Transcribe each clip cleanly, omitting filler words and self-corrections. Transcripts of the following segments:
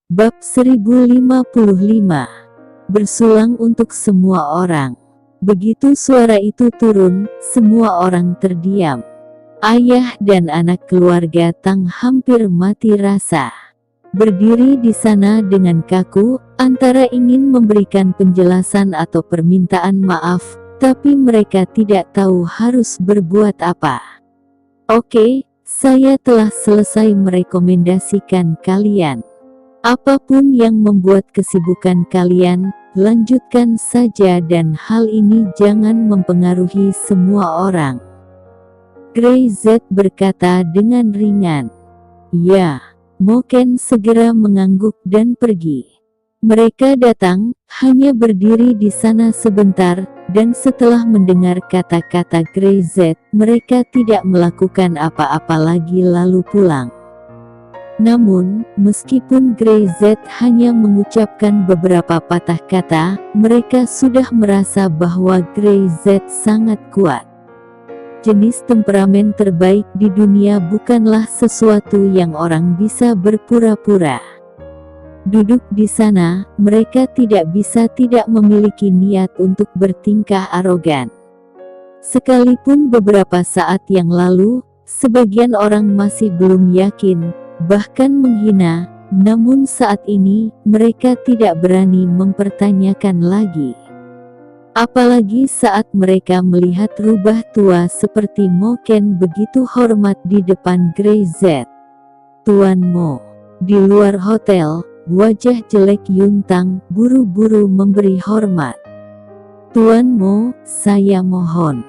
Bab 1055. Bersulang untuk semua orang. Begitu suara itu turun, semua orang terdiam. Ayah dan anak keluarga Tang hampir mati rasa. Berdiri di sana dengan kaku, antara ingin memberikan penjelasan atau permintaan maaf, tapi mereka tidak tahu harus berbuat apa. Oke, saya telah selesai merekomendasikan kalian. Apapun yang membuat kesibukan kalian, lanjutkan saja dan hal ini jangan mempengaruhi semua orang. Grey Z berkata dengan ringan. Ya, Mo Ken segera mengangguk dan pergi. Mereka datang, hanya berdiri di sana sebentar, dan setelah mendengar kata-kata Grey Z, mereka tidak melakukan apa-apa lagi lalu pulang. Namun, meskipun Grey Z hanya mengucapkan beberapa patah kata, mereka sudah merasa bahwa Grey Z sangat kuat. Jenis temperamen terbaik di dunia bukanlah sesuatu yang orang bisa berpura-pura. Duduk di sana, mereka tidak bisa tidak memiliki niat untuk bertingkah arogan. Sekalipun beberapa saat yang lalu, sebagian orang masih belum yakin, bahkan menghina, namun saat ini, mereka tidak berani mempertanyakan lagi. Apalagi saat mereka melihat rubah tua seperti Mo Ken begitu hormat di depan Grey Z. Tuan Mo. Di luar hotel, wajah jelek Yun Tang buru-buru memberi hormat. Tuan Mo, saya mohon.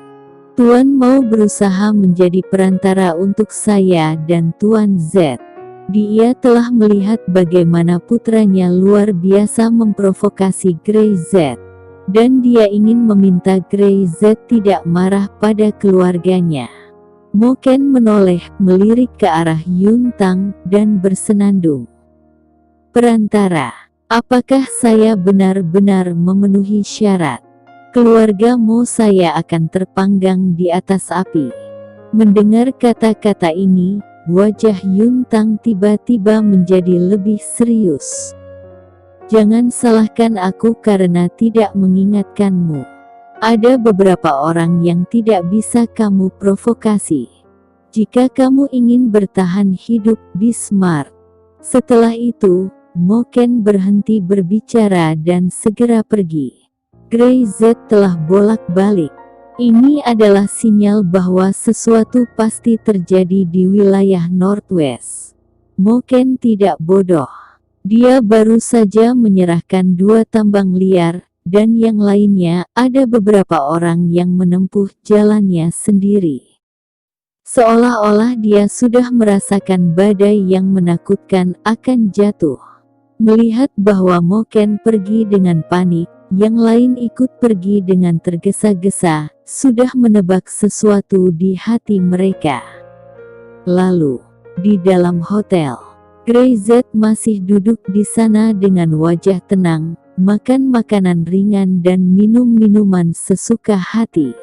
Tuan Mo berusaha menjadi perantara untuk saya dan Tuan Z. Dia telah melihat bagaimana putranya luar biasa memprovokasi Grey Z. Dan dia ingin meminta Grey Z tidak marah pada keluarganya. Mo Ken menoleh, melirik ke arah Yun Tang, dan bersenandung. Perantara, apakah saya benar-benar memenuhi syarat? Keluarga Mo saya akan terpanggang di atas api. Mendengar kata-kata ini, wajah Yun Tang tiba-tiba menjadi lebih serius. Jangan salahkan aku karena tidak mengingatkanmu. Ada beberapa orang yang tidak bisa kamu provokasi. Jika kamu ingin bertahan hidup, be smart. Setelah itu, Mo Ken berhenti berbicara dan segera pergi. Grey Z telah bolak-balik. Ini adalah sinyal bahwa sesuatu pasti terjadi di wilayah Northwest. Mo Ken tidak bodoh. Dia baru saja menyerahkan 2 tambang liar, dan yang lainnya ada beberapa orang yang menempuh jalannya sendiri. Seolah-olah dia sudah merasakan badai yang menakutkan akan jatuh. Melihat bahwa Mo Ken pergi dengan panik, yang lain ikut pergi dengan tergesa-gesa, sudah menebak sesuatu di hati mereka. Lalu, di dalam hotel, Grey Z masih duduk di sana dengan wajah tenang, makan makanan ringan dan minum minuman sesuka hati.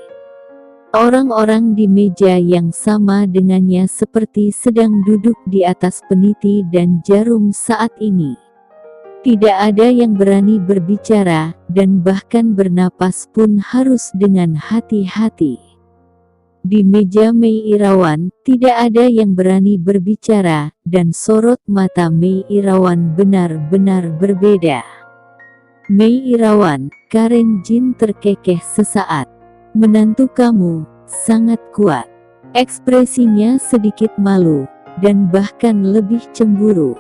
Orang-orang di meja yang sama dengannya seperti sedang duduk di atas peniti dan jarum saat ini. Tidak ada yang berani berbicara, dan bahkan bernapas pun harus dengan hati-hati. Di meja Mei Irawan, tidak ada yang berani berbicara, dan sorot mata Mei Irawan benar-benar berbeda. Mei Irawan, Karen Jin terkekeh sesaat. Menantu kamu, sangat kuat. Ekspresinya sedikit malu, dan bahkan lebih cemburu.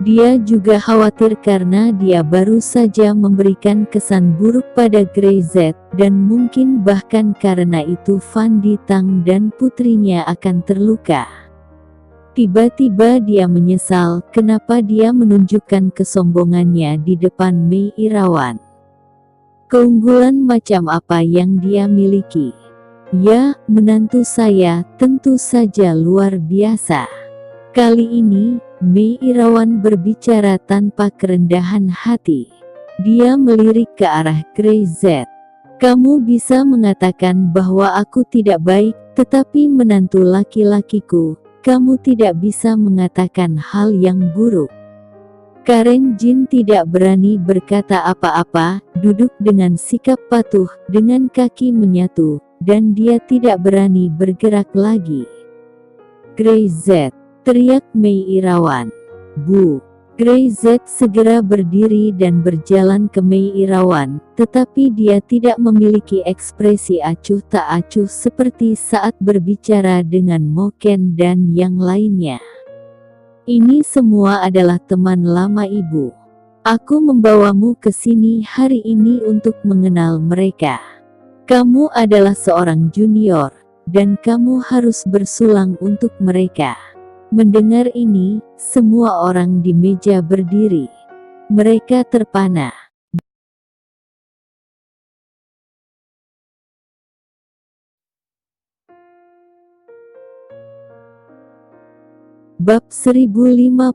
Dia juga khawatir karena dia baru saja memberikan kesan buruk pada Grey Z, dan mungkin bahkan karena itu Van Di Tang dan putrinya akan terluka. Tiba-tiba dia menyesal kenapa dia menunjukkan kesombongannya di depan Mei Irawan. Keunggulan macam apa yang dia miliki? Ya, menantu saya tentu saja luar biasa. Kali ini, Mei Irawan berbicara tanpa kerendahan hati. Dia melirik ke arah Grey Z. Kamu bisa mengatakan bahwa aku tidak baik, tetapi menantu laki-lakiku, kamu tidak bisa mengatakan hal yang buruk. Karen Jin tidak berani berkata apa-apa, duduk dengan sikap patuh, dengan kaki menyatu, dan dia tidak berani bergerak lagi. Grey Z, teriak Mei Irawan. Bu. Grey Z segera berdiri dan berjalan ke Mei Irawan, tetapi dia tidak memiliki ekspresi acuh tak acuh seperti saat berbicara dengan Mo Ken dan yang lainnya. Ini semua adalah teman lama ibu. Aku membawamu ke sini hari ini untuk mengenal mereka. Kamu adalah seorang junior, dan kamu harus bersulang untuk mereka. Mendengar ini, semua orang di meja berdiri. Mereka terpana. Bab 1056.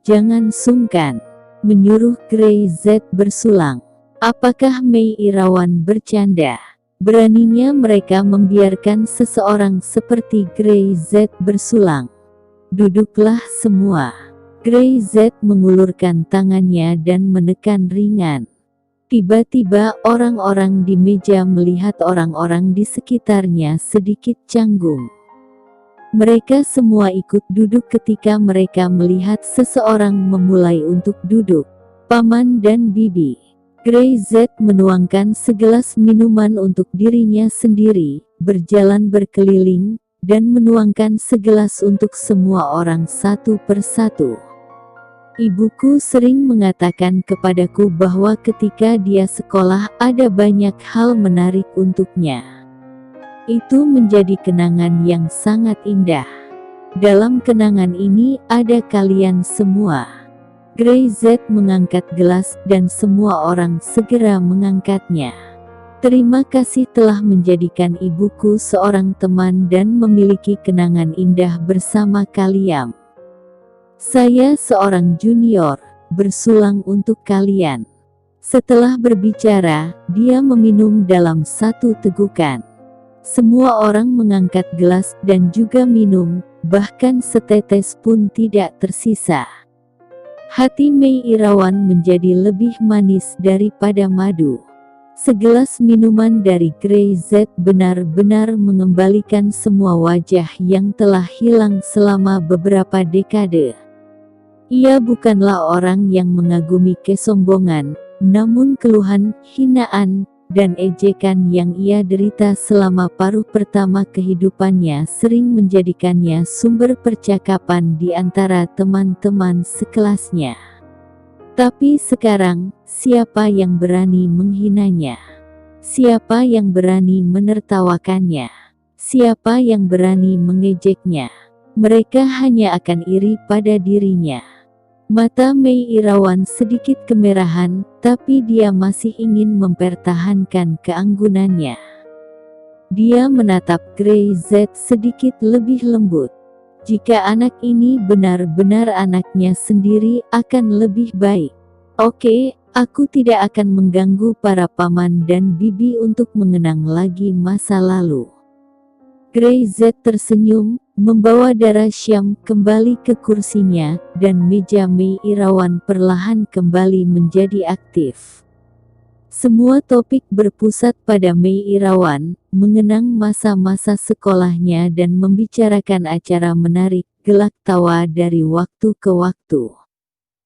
Jangan sungkan, menyuruh Grey Z bersulang. Apakah Mei Irawan bercanda? Beraninya mereka membiarkan seseorang seperti Grey Z bersulang. Duduklah semua. Grey Z mengulurkan tangannya dan menekan ringan. Tiba-tiba orang-orang di meja melihat orang-orang di sekitarnya sedikit canggung. Mereka semua ikut duduk ketika mereka melihat seseorang memulai untuk duduk. Paman dan Bibi. Grey Z menuangkan segelas minuman untuk dirinya sendiri, berjalan berkeliling, dan menuangkan segelas untuk semua orang satu persatu. Ibuku sering mengatakan kepadaku bahwa ketika dia sekolah ada banyak hal menarik untuknya. Itu menjadi kenangan yang sangat indah. Dalam kenangan ini ada kalian semua. Grey Z mengangkat gelas dan semua orang segera mengangkatnya. Terima kasih telah menjadikan ibuku seorang teman dan memiliki kenangan indah bersama kalian. Saya seorang junior, bersulang untuk kalian. Setelah berbicara, dia meminum dalam satu tegukan. Semua orang mengangkat gelas dan juga minum, bahkan setetes pun tidak tersisa. Hati Mei Irawan menjadi lebih manis daripada madu. Segelas minuman dari Grey Z benar-benar mengembalikan semua wajah yang telah hilang selama beberapa dekade. Ia bukanlah orang yang mengagumi kesombongan, namun keluhan, hinaan, dan ejekan yang ia derita selama paruh pertama kehidupannya sering menjadikannya sumber percakapan di antara teman-teman sekelasnya. Tapi sekarang, siapa yang berani menghinanya? Siapa yang berani menertawakannya? Siapa yang berani mengejeknya? Mereka hanya akan iri pada dirinya. Mata Mei Irawan sedikit kemerahan, tapi dia masih ingin mempertahankan keanggunannya. Dia menatap Grey Z sedikit lebih lembut. Jika anak ini benar-benar anaknya sendiri akan lebih baik. Oke, aku tidak akan mengganggu para paman dan bibi untuk mengenang lagi masa lalu. Grey Z tersenyum, membawa darah Syam kembali ke kursinya, dan meja Mei Irawan perlahan kembali menjadi aktif. Semua topik berpusat pada Mei Irawan, mengenang masa-masa sekolahnya dan membicarakan acara menarik, gelak tawa dari waktu ke waktu.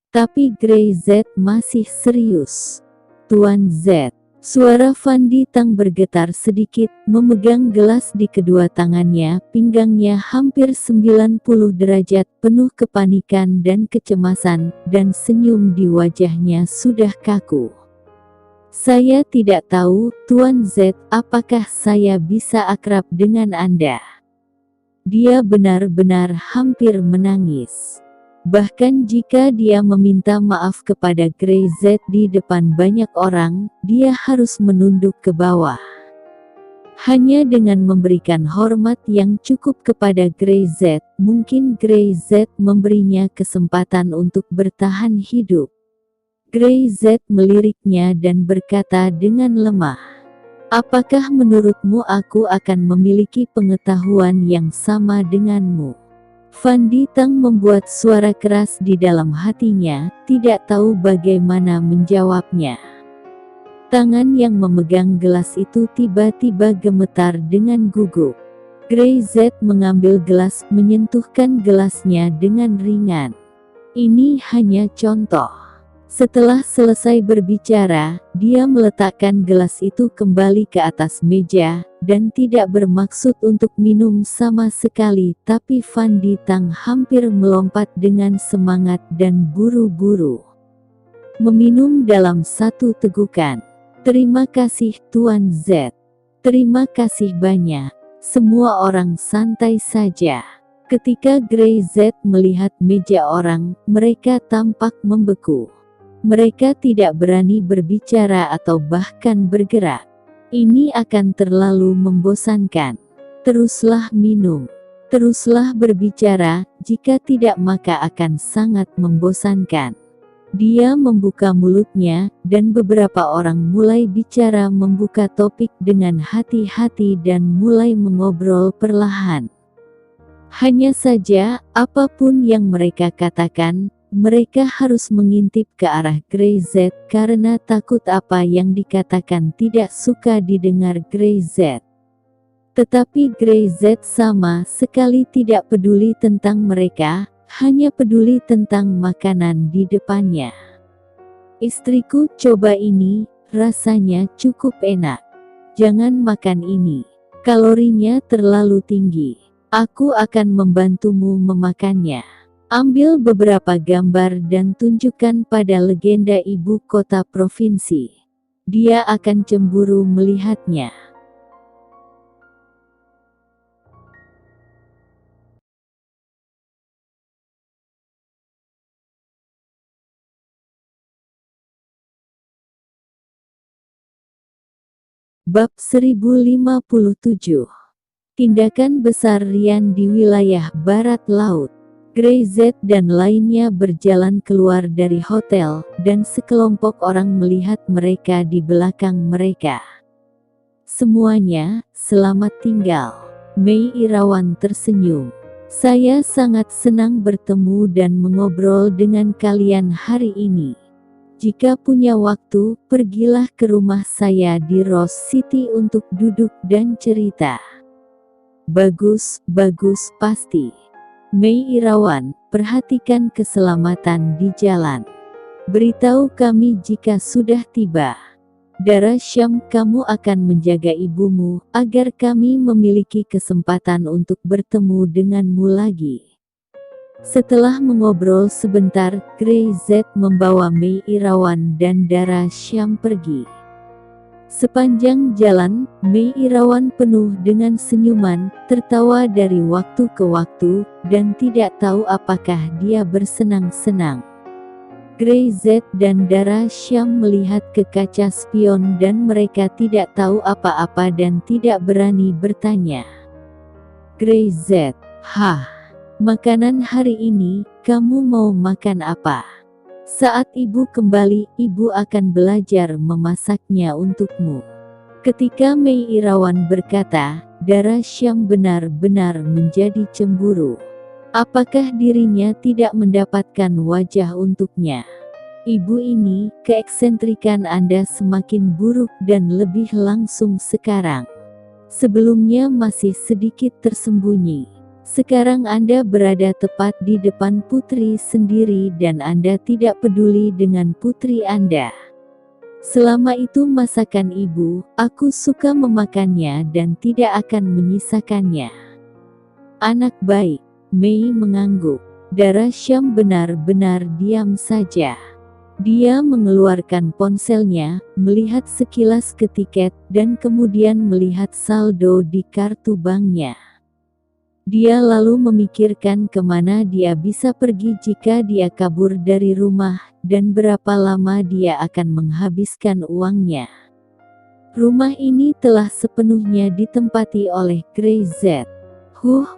Tapi Grey Z masih serius. Tuan Z. Suara Fandi Tang bergetar sedikit, memegang gelas di kedua tangannya, pinggangnya hampir 90 derajat, penuh kepanikan dan kecemasan, dan senyum di wajahnya sudah kaku. Saya tidak tahu, Tuan Z, apakah saya bisa akrab dengan Anda? Dia benar-benar hampir menangis. Bahkan jika dia meminta maaf kepada Grey Z di depan banyak orang, dia harus menunduk ke bawah. Hanya dengan memberikan hormat yang cukup kepada Grey Z, mungkin Grey Z memberinya kesempatan untuk bertahan hidup. Grey Z meliriknya dan berkata dengan lemah, "Apakah menurutmu aku akan memiliki pengetahuan yang sama denganmu?" Fandi Tang membuat suara keras di dalam hatinya, tidak tahu bagaimana menjawabnya. Tangan yang memegang gelas itu tiba-tiba gemetar dengan gugup. Grey Z mengambil gelas, menyentuhkan gelasnya dengan ringan. Ini hanya contoh. Setelah selesai berbicara, dia meletakkan gelas itu kembali ke atas meja, dan tidak bermaksud untuk minum sama sekali, tapi Fandi Tang hampir melompat dengan semangat dan buru-buru meminum dalam satu tegukan. Terima kasih Tuan Z. Terima kasih banyak. Semua orang santai saja. Ketika Grey Z melihat meja orang, mereka tampak membeku. Mereka tidak berani berbicara atau bahkan bergerak. Ini akan terlalu membosankan. Teruslah minum. Teruslah berbicara, jika tidak maka akan sangat membosankan. Dia membuka mulutnya, dan beberapa orang mulai bicara membuka topik dengan hati-hati dan mulai mengobrol perlahan. Hanya saja, apapun yang mereka katakan, mereka harus mengintip ke arah Grey Z karena takut apa yang dikatakan tidak suka didengar Grey Z. Tetapi Grey Z sama sekali tidak peduli tentang mereka, hanya peduli tentang makanan di depannya. Istriku, coba ini, rasanya cukup enak. Jangan makan ini, kalorinya terlalu tinggi. Aku akan membantumu memakannya. Ambil beberapa gambar dan tunjukkan pada legenda ibu kota provinsi. Dia akan cemburu melihatnya. Bab 1057. Tindakan besar Rian di wilayah barat laut. Grey Z dan lainnya berjalan keluar dari hotel, dan sekelompok orang melihat mereka di belakang mereka. Semuanya, selamat tinggal. Mei Irawan tersenyum. Saya sangat senang bertemu dan mengobrol dengan kalian hari ini. Jika punya waktu, pergilah ke rumah saya di Rose City untuk duduk dan cerita. Bagus, bagus pasti. Mei Irawan, perhatikan keselamatan di jalan. Beritahu kami jika sudah tiba. Dara Syam, kamu akan menjaga ibumu, agar kami memiliki kesempatan untuk bertemu denganmu lagi. Setelah mengobrol sebentar, Grey Z membawa Mei Irawan dan Dara Syam pergi. Sepanjang jalan, Mei Irawan penuh dengan senyuman, tertawa dari waktu ke waktu, dan tidak tahu apakah dia bersenang-senang. Grey Z dan Dara Syam melihat ke kaca spion dan mereka tidak tahu apa-apa dan tidak berani bertanya. Grey Z, hah, makanan hari ini, kamu mau makan apa? Saat ibu kembali, ibu akan belajar memasaknya untukmu. Ketika Mei Irawan berkata, Dara Syam benar-benar menjadi cemburu. Apakah dirinya tidak mendapatkan wajah untuknya? Ibu ini, keeksentrikan Anda semakin buruk dan lebih langsung sekarang. Sebelumnya masih sedikit tersembunyi. Sekarang Anda berada tepat di depan putri sendiri dan Anda tidak peduli dengan putri Anda. Selama itu masakan ibu, aku suka memakannya dan tidak akan menyisakannya. Anak baik, Mei mengangguk. Dara Syam benar-benar diam saja. Dia mengeluarkan ponselnya, melihat sekilas ke tiket, dan kemudian melihat saldo di kartu banknya. Dia lalu memikirkan kemana dia bisa pergi jika dia kabur dari rumah, dan berapa lama dia akan menghabiskan uangnya. Rumah ini telah sepenuhnya ditempati oleh Grey Z.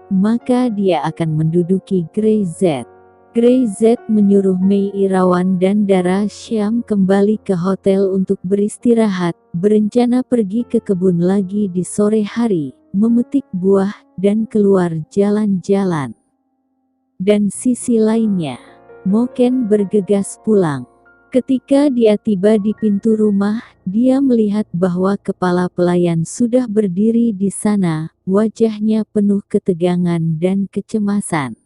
Maka dia akan menduduki Grey Z. Grey Z menyuruh Mei Irawan dan Dara Syam kembali ke hotel untuk beristirahat, berencana pergi ke kebun lagi di sore hari, memetik buah, dan keluar jalan-jalan. Dan sisi lainnya, Moken bergegas pulang. Ketika dia tiba di pintu rumah, dia melihat bahwa kepala pelayan sudah berdiri di sana, wajahnya penuh ketegangan dan kecemasan.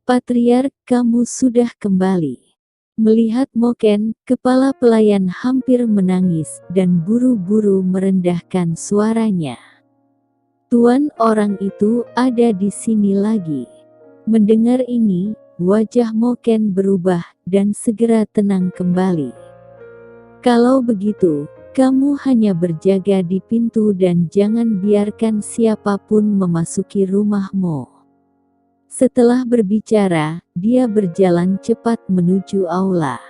"Patriark, kamu sudah kembali." Melihat Moken, kepala pelayan hampir menangis dan buru-buru merendahkan suaranya. "Tuan, orang itu ada di sini lagi." Mendengar ini, wajah Moken berubah dan segera tenang kembali. "Kalau begitu, kamu hanya berjaga di pintu dan jangan biarkan siapapun memasuki rumahmu." Setelah berbicara, dia berjalan cepat menuju aula.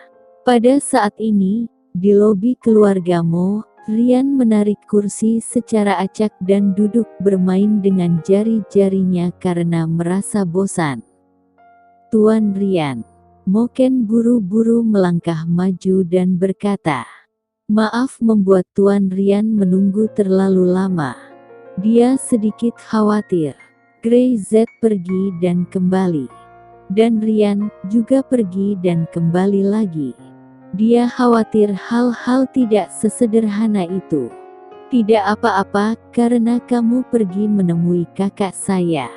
Pada saat ini, di lobi keluarga Mo, Rian menarik kursi secara acak dan duduk bermain dengan jari-jarinya karena merasa bosan. "Tuan Rian." Moken buru-buru melangkah maju dan berkata, "Maaf membuat Tuan Rian menunggu terlalu lama." Dia sedikit khawatir. Grey Z pergi dan kembali. Dan Rian juga pergi dan kembali lagi. Dia khawatir hal-hal tidak sesederhana itu. "Tidak apa-apa, karena kamu pergi menemui kakak saya.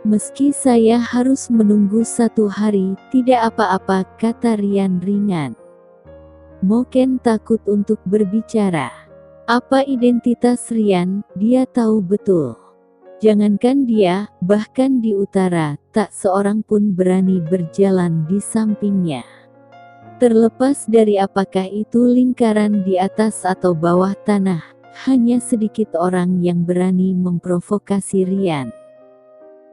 Meski saya harus menunggu 1 hari, tidak apa-apa," kata Rian ringan. Moken takut untuk berbicara. Apa identitas Rian, dia tahu betul. Jangankan dia, bahkan di utara, tak seorang pun berani berjalan di sampingnya. Terlepas dari apakah itu lingkaran di atas atau bawah tanah, hanya sedikit orang yang berani memprovokasi Rian.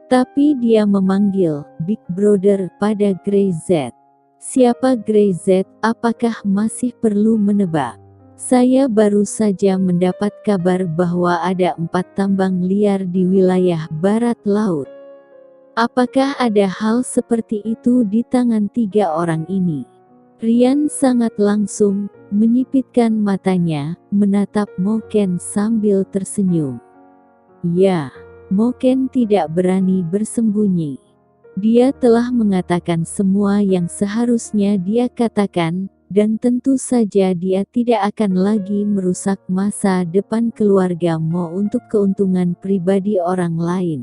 Tapi dia memanggil Big Brother pada Grey Z. "Siapa Grey Z? Apakah masih perlu menebak?" "Saya baru saja mendapat kabar bahwa ada 4 tambang liar di wilayah barat laut." "Apakah ada hal seperti itu di tangan 3 orang ini?" Rian sangat langsung, menyipitkan matanya, menatap Moken sambil tersenyum. "Ya." Moken tidak berani bersembunyi. Dia telah mengatakan semua yang seharusnya dia katakan, dan tentu saja dia tidak akan lagi merusak masa depan keluarga Mo untuk keuntungan pribadi orang lain.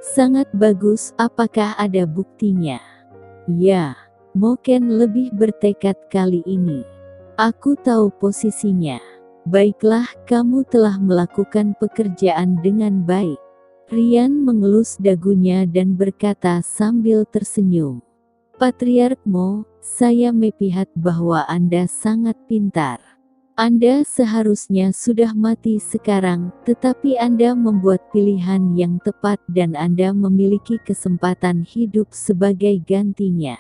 "Sangat bagus, apakah ada buktinya?" "Ya." Moken lebih bertekad kali ini. "Aku tahu posisinya." "Baiklah, kamu telah melakukan pekerjaan dengan baik." Rian mengelus dagunya dan berkata sambil tersenyum, "Patriark Mo, saya melihat bahwa Anda sangat pintar. Anda seharusnya sudah mati sekarang, tetapi Anda membuat pilihan yang tepat dan Anda memiliki kesempatan hidup sebagai gantinya."